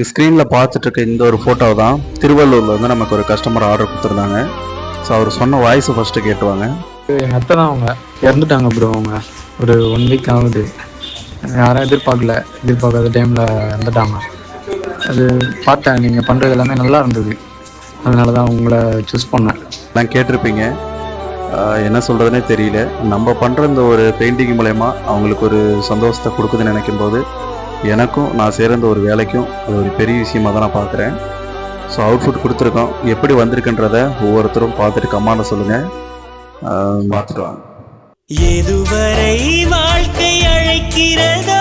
ஸ்க்ரீனில் பார்த்துட்டு இருக்க இந்த ஒரு ஃபோட்டோ தான் திருவள்ளூரில் வந்து நமக்கு ஒரு கஸ்டமர் ஆர்டர் கொடுத்துருந்தாங்க. ஸோ அவர் சொன்ன வாய்ஸை ஃபஸ்ட்டு கேட்டுவாங்க. எங்கள் அத்தை தான் அவங்க இறந்துட்டாங்க ப்ரோ. அவங்க ஒரு 1 வீக் ஆகுது. யாரும் எதிர்பார்க்காத டைமில் இறந்துட்டாங்க. அது பார்த்தேன், நீங்கள் பண்ணுறது எல்லாமே நல்லா இருந்தது. அதனால தான் உங்களை சூஸ் பண்ணேன். நான் கேட்டிருப்பீங்க, என்ன சொல்கிறதுனே தெரியல. நம்ம பண்ணுற இந்த ஒரு பெயிண்டிங் மூலயமா அவங்களுக்கு ஒரு சந்தோஷத்தை கொடுக்குதுன்னு நினைக்கும்போது எனக்கும் நான் சேர்ந்த ஒரு வேலைக்கும் அது ஒரு பெரிய விஷயமாக தான் நான் பார்க்குறேன். ஸோ அவுட்ஃபுட் கொடுத்துருக்கோம். எப்படி வந்திருக்குன்றத ஒவ்வொருத்தரும் பார்த்துட்டு கமெண்ட்ல சொல்லுங்கள். பார்த்துட்டு வாங்க. எதுவரை வாழ்க்கை அழைக்கிறதோ